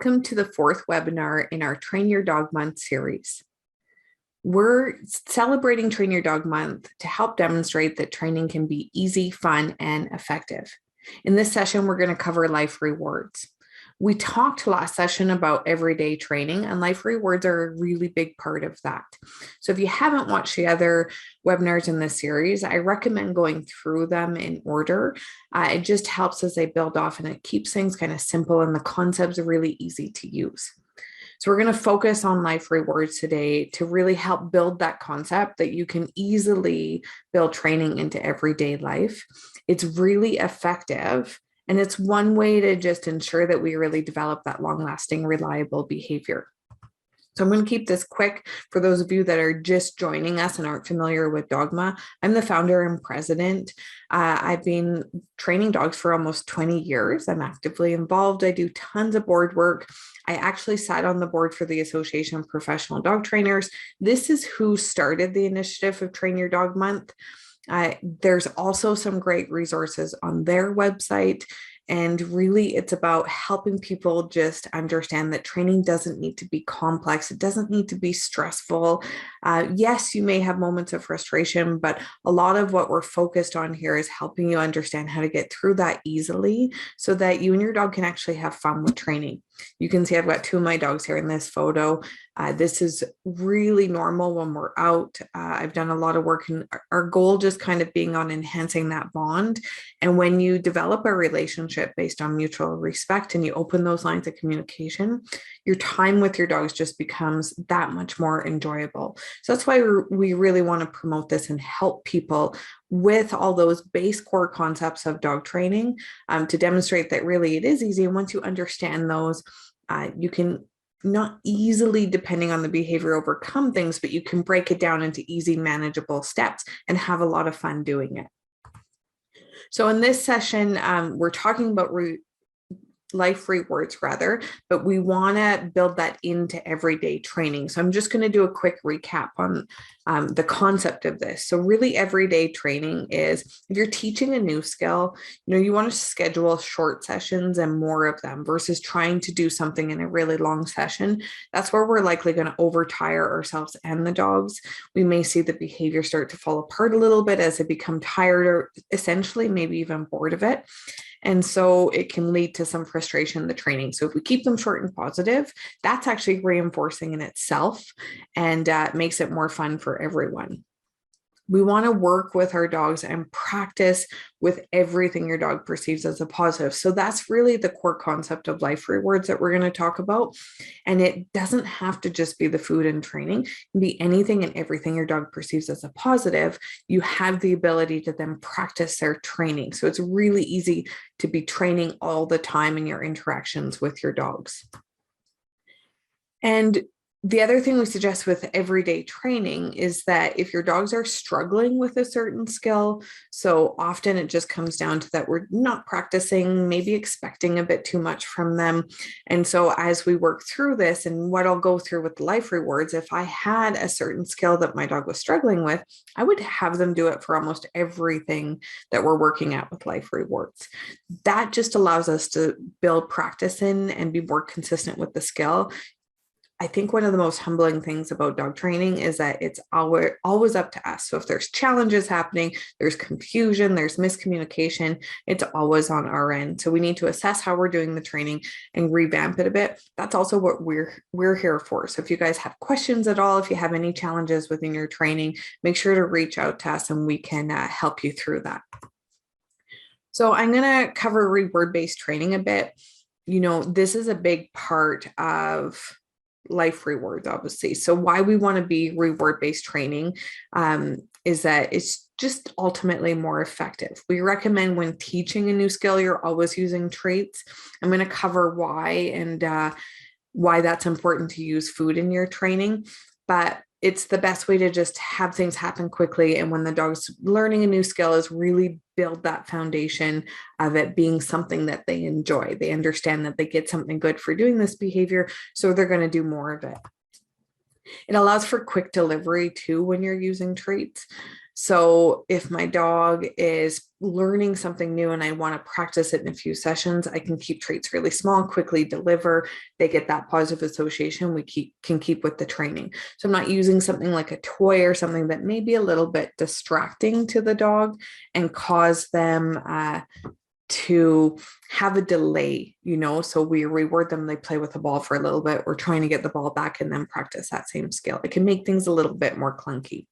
welcome to the fourth webinar in our Train Your Dog Month series. We're celebrating Train Your Dog Month to help demonstrate that training can be easy, fun, and effective. In this session, we're going to cover life rewards. We talked last session about everyday training, and life rewards are a really big part of that. So if you haven't watched the other webinars in this series, I recommend going through them in order. It just helps as they build off, and it keeps things kind of simple and the concepts are really easy to use. So we're going to focus on life rewards today to really help build that concept that you can easily build training into everyday life. It's really effective. And it's one way to just ensure that we really develop that long-lasting, reliable behavior. So I'm going to keep this quick for those of you that are just joining us and aren't familiar with Dogma. I'm the founder and president. I've been training dogs for almost 20 years. I'm actively involved. I do tons of board work. I actually sat on the board for the Association of Professional Dog Trainers. This is who started the initiative of Train Your Dog Month. There's also some great resources on their website. And really, it's about helping people just understand that training doesn't need to be complex. It doesn't need to be stressful. Yes, you may have moments of frustration, but a lot of what we're focused on here is helping you understand how to get through that easily so that you and your dog can actually have fun with training. You can see I've got two of my dogs here in this photo. This is really normal when we're out. I've done a lot of work, and our goal just kind of being on enhancing that bond. And when you develop a relationship based on mutual respect and you open those lines of communication, your time with your dogs just becomes that much more enjoyable. So that's why we really want to promote this and help people with all those base core concepts of dog training to demonstrate that really it is easy. And once you understand those, you can not easily, depending on the behavior, overcome things, but you can break it down into easy, manageable steps and have a lot of fun doing it. So in this session, we're talking about life rewards but we want to build that into everyday training. So I'm just going to do a quick recap on the concept of this. So really everyday training is if you're teaching a new skill, you want to schedule short sessions and more of them versus trying to do something in a really long session. That's where we're likely going to overtire ourselves and the dogs. We may see the behavior start to fall apart a little bit as they become tired or essentially maybe even bored of it. And so it can lead to some frustration in the training. So if we keep them short and positive, that's actually reinforcing in itself and makes it more fun for everyone. We want to work with our dogs and practice with everything your dog perceives as a positive. So that's really the core concept of life rewards that we're going to talk about. And it doesn't have to just be the food and training. It can be anything and everything your dog perceives as a positive. You have the ability to then practice their training. So it's really easy to be training all the time in your interactions with your dogs. And the other thing we suggest with everyday training is that if your dogs are struggling with a certain skill, so often it just comes down to that we're not practicing, maybe expecting a bit too much from them. And so as we work through this, and what I'll go through with the life rewards, if I had a certain skill that my dog was struggling with, I would have them do it for almost everything that we're working at with life rewards. That just allows us to build practice in and be more consistent with the skill. I think one of the most humbling things about dog training is that it's always up to us. So if there's challenges happening, there's confusion, there's miscommunication, it's always on our end. So we need to assess how we're doing the training and revamp it a bit. That's also what we're here for. So if you guys have questions at all, if you have any challenges within your training, make sure to reach out to us and we can help you through that. So I'm going to cover reward-based training a bit. This is a big part of life rewards, obviously. So why we want to be reward-based training is that it's just ultimately more effective. We recommend when teaching a new skill, you're always using treats. I'm going to cover why and why that's important to use food in your training, but it's the best way to just have things happen quickly. And when the dog's learning a new skill is really build that foundation of it being something that they enjoy. They understand that they get something good for doing this behavior, so they're going to do more of it. It allows for quick delivery too when you're using treats. So if my dog is learning something new and I want to practice it in a few sessions, I can keep treats really small, quickly deliver. They get that positive association. Can keep with the training. So I'm not using something like a toy or something that may be a little bit distracting to the dog and cause them to have a delay, so we reward them, they play with the ball for a little bit, we're trying to get the ball back and then practice that same skill. It can make things a little bit more clunky.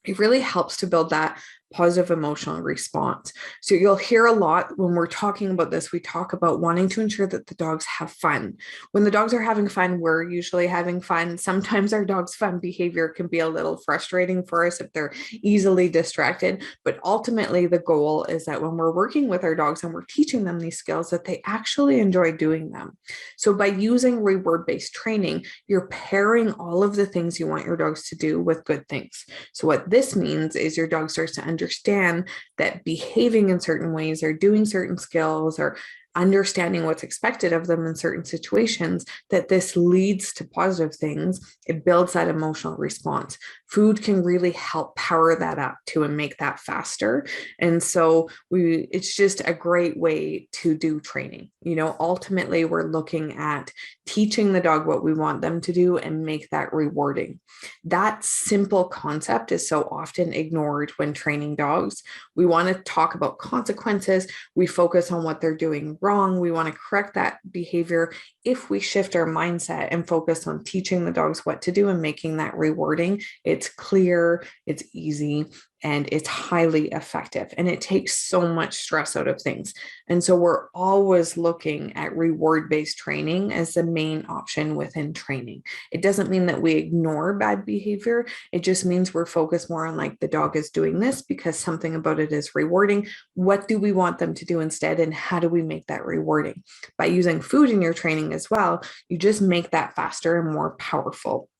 It really helps to build that positive emotional response. So you'll hear a lot when we're talking about this, we talk about wanting to ensure that the dogs have fun. When the dogs are having fun, we're usually having fun. Sometimes our dog's fun behavior can be a little frustrating for us if they're easily distracted, but ultimately the goal is that when we're working with our dogs and we're teaching them these skills, that they actually enjoy doing them. So by using reward-based training, you're pairing all of the things you want your dogs to do with good things. So what this means is your dog starts to understand that behaving in certain ways or doing certain skills or understanding what's expected of them in certain situations, that this leads to positive things. It builds that emotional response. Food can really help power that up too and make that faster. And so it's just a great way to do training. Ultimately, we're looking at teaching the dog what we want them to do and make that rewarding. That simple concept is so often ignored when training dogs. We want to talk about consequences. We focus on what they're doing wrong. We want to correct that behavior. If we shift our mindset and focus on teaching the dogs what to do and making that rewarding, it's clear, it's easy, and it's highly effective. And it takes so much stress out of things. And so we're always looking at reward-based training as the main option within training. It doesn't mean that we ignore bad behavior. It just means we're focused more on like the dog is doing this because something about it is rewarding. What do we want them to do instead? And how do we make that rewarding? By using food in your training as well, you just make that faster and more powerful.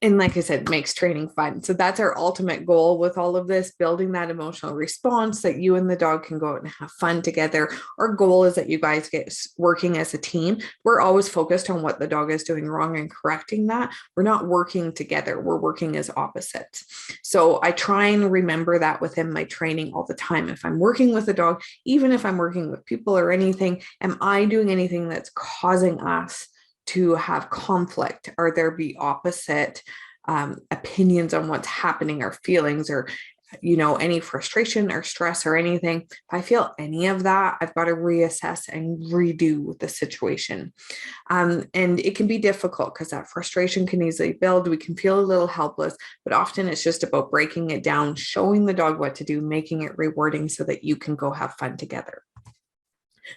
And like I said, makes training fun. So that's our ultimate goal with all of this, building that emotional response that you and the dog can go out and have fun together. Our goal is that you guys get working as a team. We're always focused on what the dog is doing wrong and correcting that. We're not working together. We're working as opposites. So I try and remember that within my training all the time. If I'm working with a dog, even if I'm working with people or anything, am I doing anything that's causing us to have conflict? Are there be opposite opinions on what's happening or feelings or any frustration or stress or anything? If I feel any of that, I've got to reassess and redo the situation. And it can be difficult because that frustration can easily build. We can feel a little helpless, but often it's just about breaking it down, showing the dog what to do, making it rewarding so that you can go have fun together.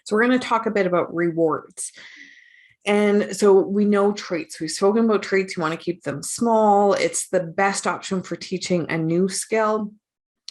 So we're going to talk a bit about rewards. And so we know treats. We've spoken about treats. You want to keep them small. It's the best option for teaching a new skill.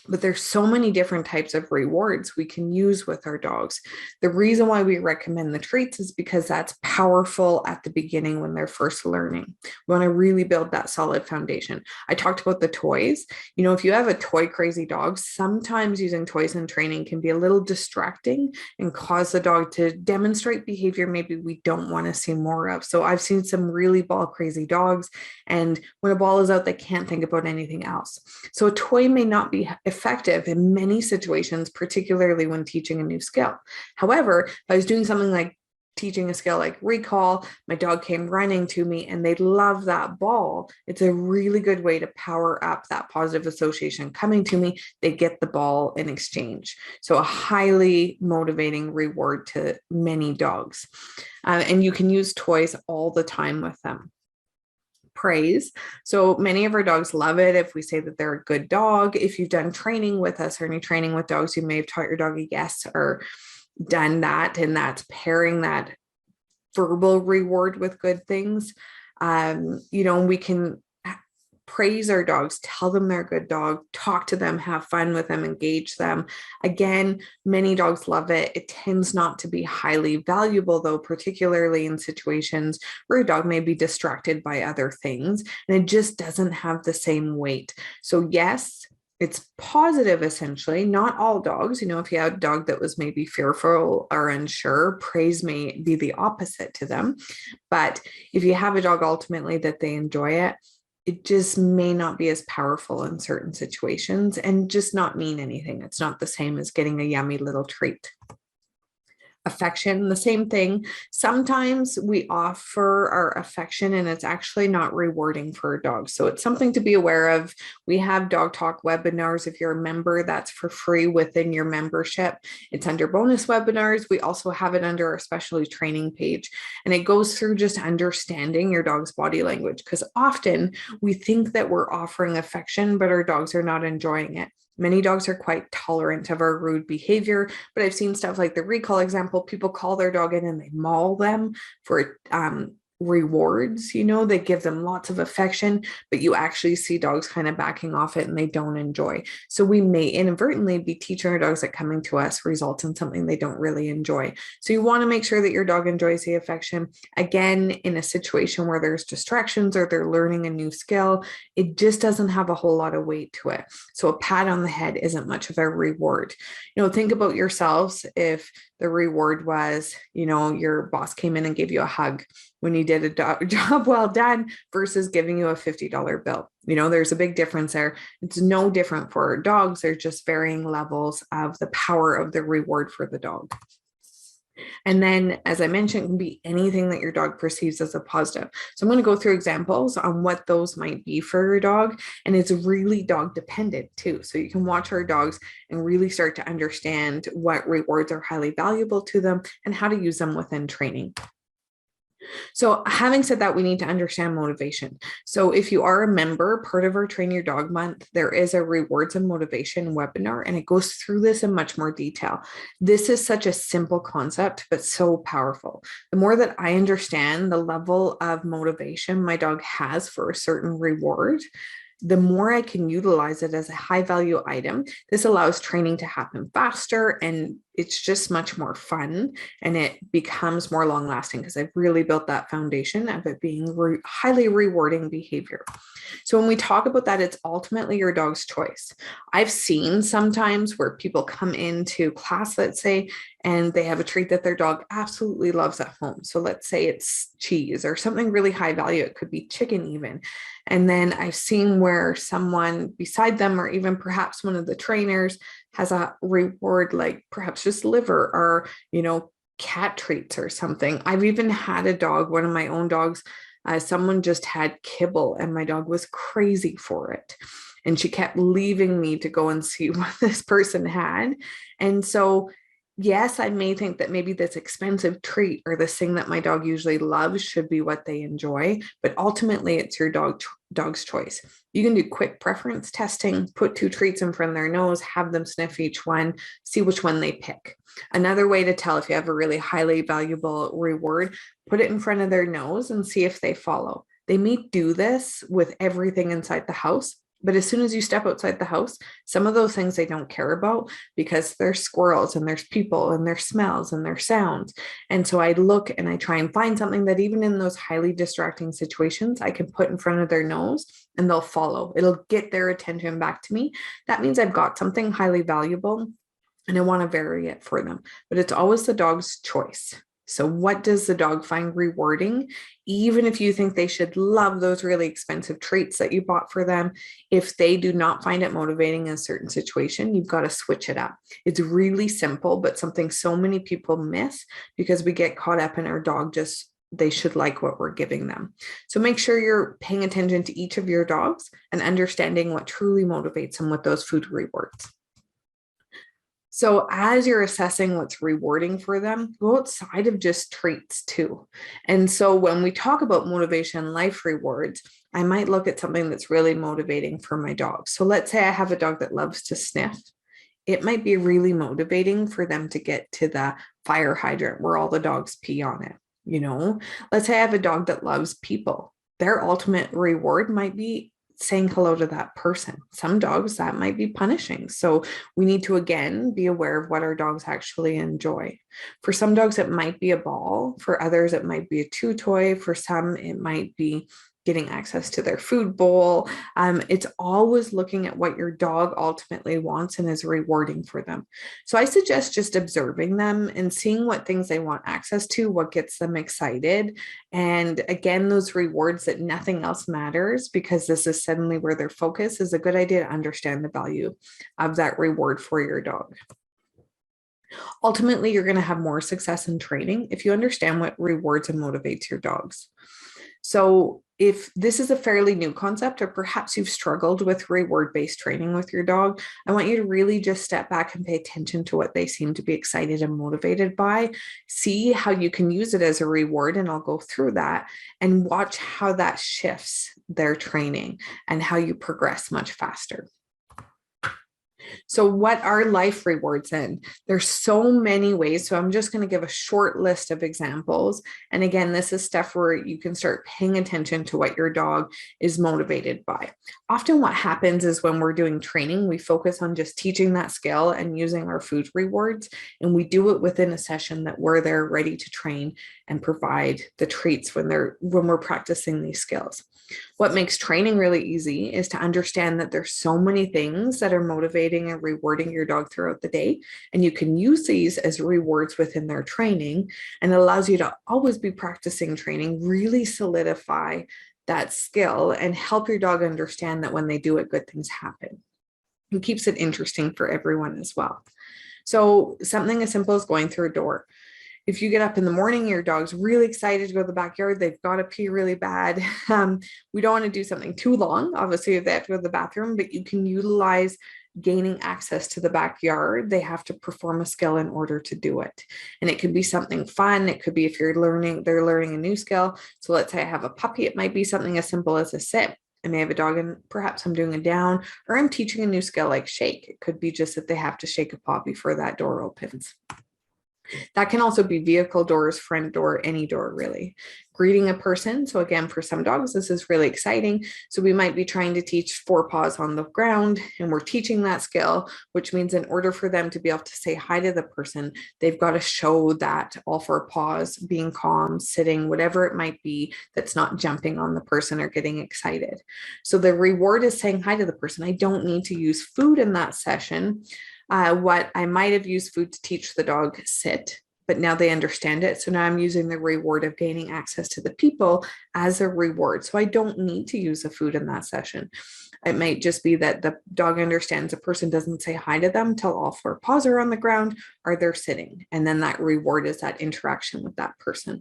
But there's so many different types of rewards we can use with our dogs. The reason why we recommend the treats is because that's powerful at the beginning when they're first learning. We want to really build that solid foundation. I talked about the toys. If you have a toy crazy dog, sometimes using toys in training can be a little distracting and cause the dog to demonstrate behavior maybe we don't want to see more of. So I've seen some really ball crazy dogs, and when a ball is out, they can't think about anything else. So a toy may not be effective in many situations, particularly when teaching a new skill. However, if I was doing something like teaching a skill like recall, my dog came running to me and they love that ball, it's a really good way to power up that positive association coming to me. They get the ball in exchange. So a highly motivating reward to many dogs. And you can use toys all the time with them. Praise. So many of our dogs love it if we say that they're a good dog. If you've done training with us or any training with dogs, you may have taught your dog a yes or done that, and that's pairing that verbal reward with good things. We can praise our dogs, tell them they're a good dog, talk to them, have fun with them, engage them. Again, many dogs love it. It tends not to be highly valuable, though, particularly in situations where a dog may be distracted by other things, and it just doesn't have the same weight. So yes, it's positive, essentially. Not all dogs, if you had a dog that was maybe fearful or unsure, praise may be the opposite to them. But if you have a dog ultimately that they enjoy it, it just may not be as powerful in certain situations and just not mean anything. It's not the same as getting a yummy little treat. Affection, the same thing. Sometimes we offer our affection and it's actually not rewarding for a dog. So it's something to be aware of. We have dog talk webinars. If you're a member, that's for free within your membership. It's under bonus webinars. We also have it under our specialty training page. And it goes through just understanding your dog's body language, because often we think that we're offering affection, but our dogs are not enjoying it. Many dogs are quite tolerant of our rude behavior, but I've seen stuff like the recall example. People call their dog in and they maul them for rewards. They give them lots of affection, but you actually see dogs kind of backing off it and they don't enjoy. So we may inadvertently be teaching our dogs that coming to us results in something they don't really enjoy. So you want to make sure that your dog enjoys the affection. Again, in a situation where there's distractions or they're learning a new skill, it just doesn't have a whole lot of weight to it. So a pat on the head isn't much of a reward. Think about yourselves. If the reward was, your boss came in and gave you a hug when you did a job well done versus giving you a $50 bill. There's a big difference there. It's no different for dogs. They're just varying levels of the power of the reward for the dog. And then, as I mentioned, it can be anything that your dog perceives as a positive. So I'm going to go through examples on what those might be for your dog. And it's really dog dependent too. So you can watch our dogs and really start to understand what rewards are highly valuable to them and how to use them within training. So having said that, we need to understand motivation. So if you are a member, part of our Train Your Dog Month, there is a rewards and motivation webinar, and it goes through this in much more detail. This is such a simple concept, but so powerful. The more that I understand the level of motivation my dog has for a certain reward, the more I can utilize it as a high value item. This allows training to happen faster, and it's just much more fun, and it becomes more long lasting because I've really built that foundation of it being highly rewarding behavior. So when we talk about that, it's ultimately your dog's choice. I've seen sometimes where people come into class, let's say, and they have a treat that their dog absolutely loves at home. So let's say it's cheese or something really high value. It could be chicken even. And then I've seen where someone beside them, or even perhaps one of the trainers, has a reward like perhaps just liver or, cat treats or something. I've even had a dog, one of my own dogs, someone just had kibble and my dog was crazy for it. And she kept leaving me to go and see what this person had. And so yes, I may think that maybe this expensive treat or this thing that my dog usually loves should be what they enjoy, but ultimately it's your dog's choice. You can do quick preference testing, put 2 treats in front of their nose, have them sniff each one, see which one they pick. Another way to tell if you have a really highly valuable reward, put it in front of their nose and see if they follow. They may do this with everything inside the house, but as soon as you step outside the house, some of those things they don't care about because there's squirrels and there's people and there's smells and there's sounds. And so I look and I try and find something that even in those highly distracting situations, I can put in front of their nose and they'll follow. It'll get their attention back to me. That means I've got something highly valuable and I want to vary it for them. But it's always the dog's choice. So what does the dog find rewarding? Even if you think they should love those really expensive treats that you bought for them, if they do not find it motivating in a certain situation, you've got to switch it up. It's really simple, but something so many people miss because we get caught up in our dog they should like what we're giving them. So make sure you're paying attention to each of your dogs and understanding what truly motivates them with those food rewards. So as you're assessing what's rewarding for them, go outside of just treats too. And so when we talk about motivation life rewards, I might look at something that's really motivating for my dog. So let's say I have a dog that loves to sniff. It might be really motivating for them to get to the fire hydrant where all the dogs pee on it. Let's say I have a dog that loves people. Their ultimate reward might be saying hello to that person. Some dogs that might be punishing. So we need to, again, be aware of what our dogs actually enjoy. For some dogs, it might be a ball. For others, it might be a chew toy. For some, it might be getting access to their food bowl. It's always looking at what your dog ultimately wants and is rewarding for them. So I suggest just observing them and seeing what things they want access to, what gets them excited. And again, those rewards that nothing else matters because this is suddenly where their focus is a good idea to understand the value of that reward for your dog. Ultimately, you're going to have more success in training if you understand what rewards and motivates your dogs. So if this is a fairly new concept, or perhaps you've struggled with reward-based training with your dog, I want you to really just step back and pay attention to what they seem to be excited and motivated by. See how you can use it as a reward, and I'll go through that, and watch how that shifts their training and how you progress much faster. So what are life rewards in? There's so many ways. So I'm just going to give a short list of examples. And again, this is stuff where you can start paying attention to what your dog is motivated by. Often what happens is when we're doing training, we focus on just teaching that skill and using our food rewards. And we do it within a session that where they're ready to train and provide the treats when we're practicing these skills. What makes training really easy is to understand that there's so many things that are motivating and rewarding your dog throughout the day. And you can use these as rewards within their training. And it allows you to always be practicing training, really solidify that skill and help your dog understand that when they do it, good things happen. It keeps it interesting for everyone as well. So something as simple as going through a door. If you get up in the morning, your dog's really excited to go to the backyard, they've got to pee really bad. We don't want to do something too long, obviously, if they have to go to the bathroom, but you can utilize gaining access to the backyard. They have to perform a skill in order to do it. And it could be something fun. It could be if they're learning a new skill. So let's say I have a puppy, it might be something as simple as a sit. I may have a dog and perhaps I'm doing a down, or I'm teaching a new skill like shake. It could be just that they have to shake a paw before that door opens. That can also be vehicle doors, front door, any door really. Greeting a person. So again, for some dogs, this is really exciting. So we might be trying to teach 4 paws on the ground and we're teaching that skill, which means in order for them to be able to say hi to the person, they've got to show that all 4 paws, being calm, sitting, whatever it might be, that's not jumping on the person or getting excited. So the reward is saying hi to the person. I don't need to use food in that session. What I might have used food to teach the dog sit, but now they understand it. So now I'm using the reward of gaining access to the people as a reward. So I don't need to use the food in that session. It might just be that the dog understands a person doesn't say hi to them till all 4 paws are on the ground or they're sitting. And then that reward is that interaction with that person.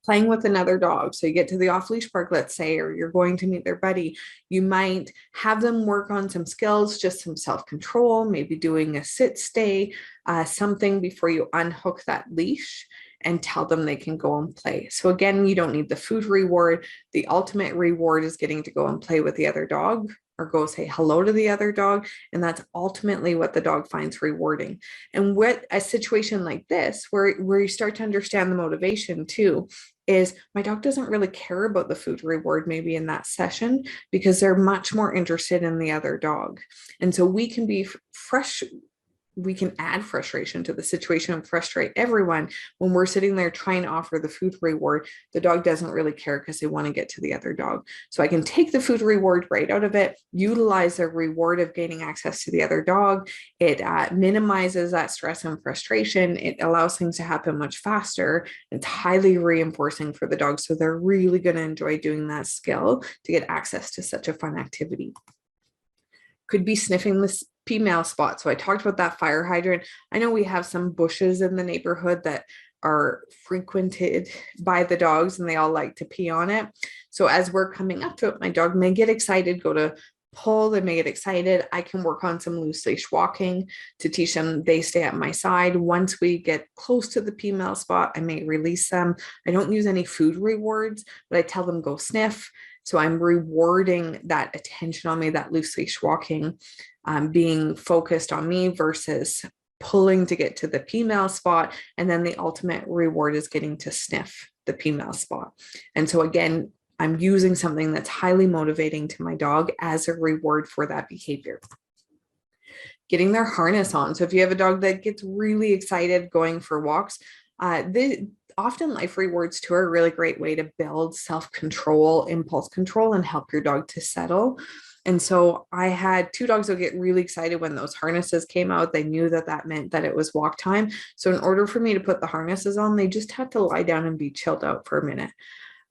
Playing with another dog. So you get to the off-leash park, let's say, or you're going to meet their buddy. You might have them work on some skills, just some self-control, maybe doing a sit stay, something before you unhook that leash and tell them they can go and play. So again, you don't need the food reward. The ultimate reward is getting to go and play with the other dog or go say hello to the other dog. And that's ultimately what the dog finds rewarding. And what a situation like this, where you start to understand the motivation too, is my dog doesn't really care about the food reward maybe in that session because they're much more interested in the other dog. And so we can be we can add frustration to the situation and frustrate everyone when we're sitting there trying to offer the food reward. The dog doesn't really care because they want to get to the other dog. So I can take the food reward right out of it, utilize the reward of gaining access to the other dog. It minimizes that stress and frustration. It allows things to happen much faster. It's highly reinforcing for the dog. So they're really going to enjoy doing that skill to get access to such a fun activity. Could be sniffing this female spot. So I talked about that fire hydrant. I know we have some bushes in the neighborhood that are frequented by the dogs and they all like to pee on it. So as we're coming up to it, my dog may get excited, go to pull, they may get excited. I can work on some loose leash walking to teach them they stay at my side. Once we get close to the female spot, I may release them. I don't use any food rewards, but I tell them go sniff. So I'm rewarding that attention on me, that loose leash walking, being focused on me versus pulling to get to the female spot. And then the ultimate reward is getting to sniff the female spot. And so again, I'm using something that's highly motivating to my dog as a reward for that behavior. Getting their harness on. So if you have a dog that gets really excited going for walks, often life rewards too are a really great way to build self-control, impulse control, and help your dog to settle. And so I had two dogs that would get really excited when those harnesses came out. They knew that that meant that it was walk time. So in order for me to put the harnesses on, they just had to lie down and be chilled out for a minute.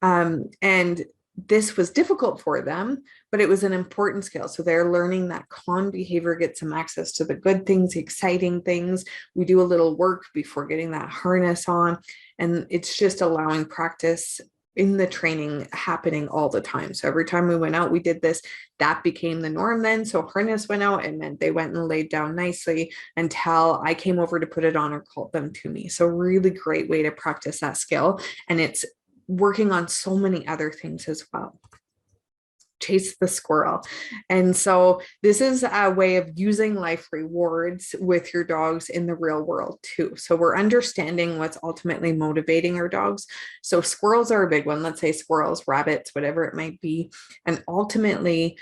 And this was difficult for them, but it was an important skill. So they're learning that calm behavior gets them access to the good things, the exciting things. We do a little work before getting that harness on, and it's just allowing practice in the training happening all the time. So every time we went out, we did this. That became the norm then. So harness went out, and meant they went and laid down nicely until I came over to put it on or called them to me. So really great way to practice that skill. And it's working on so many other things as well. Chase the squirrel. And so this is a way of using life rewards with your dogs in the real world too. So we're understanding what's ultimately motivating our dogs. So squirrels are a big one. Let's say squirrels, rabbits, whatever it might be. And ultimately,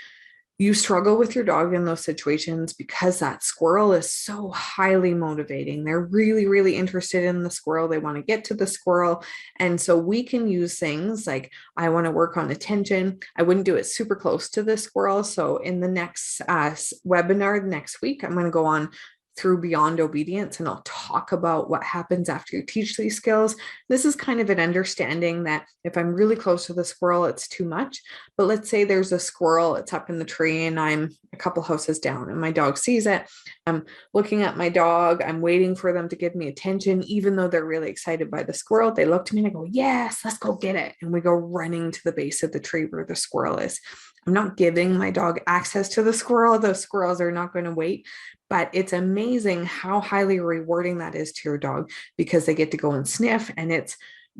you struggle with your dog in those situations because that squirrel is so highly motivating. They're really, really interested in the squirrel. They want to get to the squirrel. And so we can use things like, I want to work on attention. I wouldn't do it super close to the squirrel. So in the next webinar next week, I'm going to go on through Beyond Obedience, and I'll talk about what happens after you teach these skills. This is kind of an understanding that if I'm really close to the squirrel, it's too much. But let's say there's a squirrel, it's up in the tree, and I'm a couple houses down, and my dog sees it. I'm looking at my dog, I'm waiting for them to give me attention, even though they're really excited by the squirrel. They look to me and I go, yes, let's go get it. And we go running to the base of the tree where the squirrel is. I'm not giving my dog access to the squirrel. Those squirrels are not going to wait. But it's amazing how highly rewarding that is to your dog, because they get to go and sniff, and it's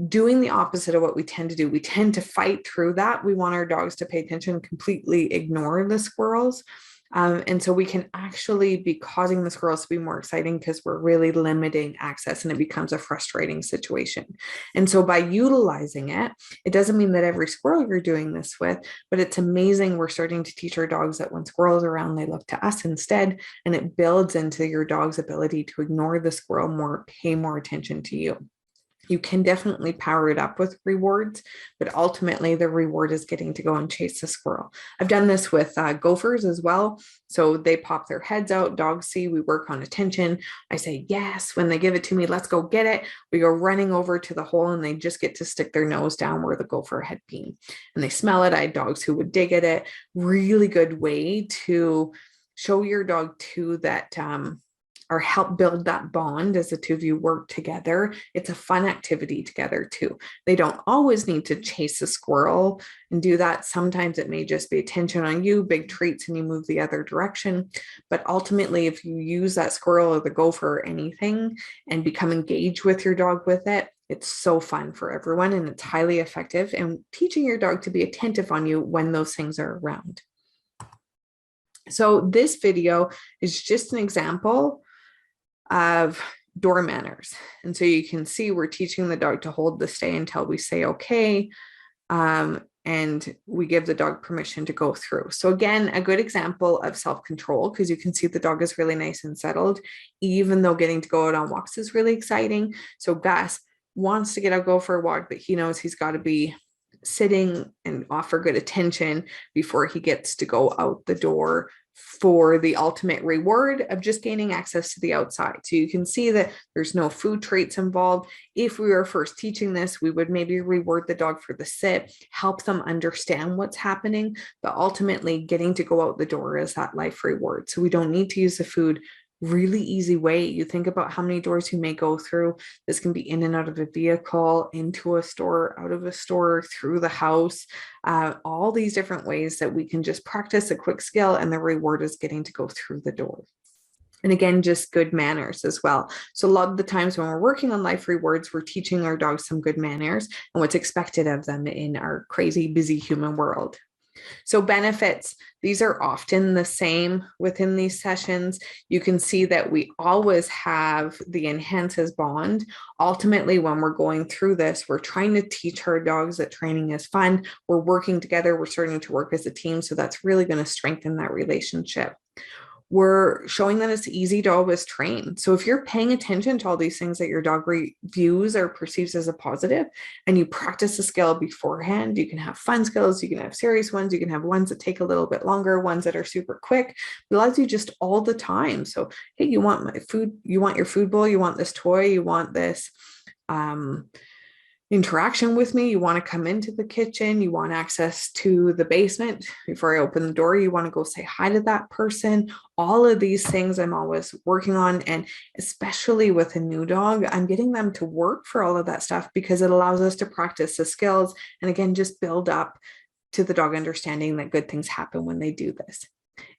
doing the opposite of what we tend to do. We tend to fight through that. We want our dogs to pay attention and completely ignore the squirrels. And so we can actually be causing the squirrels to be more exciting because we're really limiting access, and it becomes a frustrating situation. And so by utilizing it, it doesn't mean that every squirrel you're doing this with, but it's amazing. We're starting to teach our dogs that when squirrels are around, they look to us instead, and it builds into your dog's ability to ignore the squirrel more, pay more attention to you. You can definitely power it up with rewards, but ultimately the reward is getting to go and chase the squirrel. I've done this with gophers as well. So they pop their heads out, dogs see, we work on attention. I say, yes, when they give it to me, let's go get it. We go running over to the hole, and they just get to stick their nose down where the gopher had been. And they smell it. I had dogs who would dig at it. Really good way to show your dog too that or help build that bond as the two of you work together. It's a fun activity together too. They don't always need to chase a squirrel and do that. Sometimes it may just be attention on you, big treats, and you move the other direction. But ultimately, if you use that squirrel or the gopher or anything and become engaged with your dog with it, it's so fun for everyone, and it's highly effective in teaching your dog to be attentive on you when those things are around. So this video is just an example of door manners. And so you can see we're teaching the dog to hold the stay until we say okay. And we give the dog permission to go through. So again, a good example of self-control, because you can see the dog is really nice and settled, even though getting to go out on walks is really exciting. So Gus wants to get out, go for a walk, but he knows he's got to be sitting and offer good attention before he gets to go out the door for the ultimate reward of just gaining access to the outside. So you can see that there's no food traits involved. If we were first teaching this, we would maybe reward the dog for the sit, help them understand what's happening, but ultimately getting to go out the door is that life reward. So we don't need to use the food. Really easy way. You think about how many doors you may go through. This can be in and out of a vehicle, into a store, out of a store, through the house, all these different ways that we can just practice a quick skill, and the reward is getting to go through the door. And again, just good manners as well. So a lot of the times when we're working on life rewards, we're teaching our dogs some good manners and what's expected of them in our crazy, busy human world. So benefits, these are often the same within these sessions. You can see that we always have the enhances bond. Ultimately, when we're going through this, we're trying to teach our dogs that training is fun. We're working together. We're starting to work as a team. So that's really going to strengthen that relationship. We're showing that it's easy to always train. So if you're paying attention to all these things that your dog views or perceives as a positive, and you practice the skill beforehand, you can have fun skills, you can have serious ones, you can have ones that take a little bit longer, ones that are super quick. It allows you just all the time. So, hey, you want my food, you want your food bowl, you want this toy, you want this interaction with me, you want to come into the kitchen, you want access to the basement before I open the door, you want to go say hi to that person. All of these things I'm always working on, and especially with a new dog, I'm getting them to work for all of that stuff because it allows us to practice the skills and again just build up to the dog understanding that good things happen when they do this.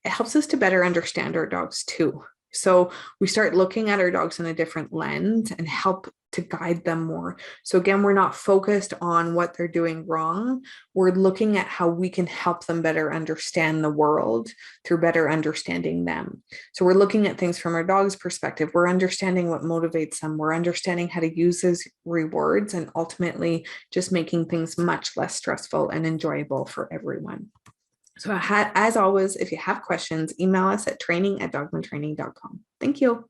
It helps us to better understand our dogs too. So we start looking at our dogs in a different lens and help to guide them more. So again, we're not focused on what they're doing wrong. We're looking at how we can help them better understand the world through better understanding them. So we're looking at things from our dog's perspective. We're understanding what motivates them. We're understanding how to use those rewards and ultimately just making things much less stressful and enjoyable for everyone. So as always, if you have questions, email us at training@dogmatraining.com. Thank you.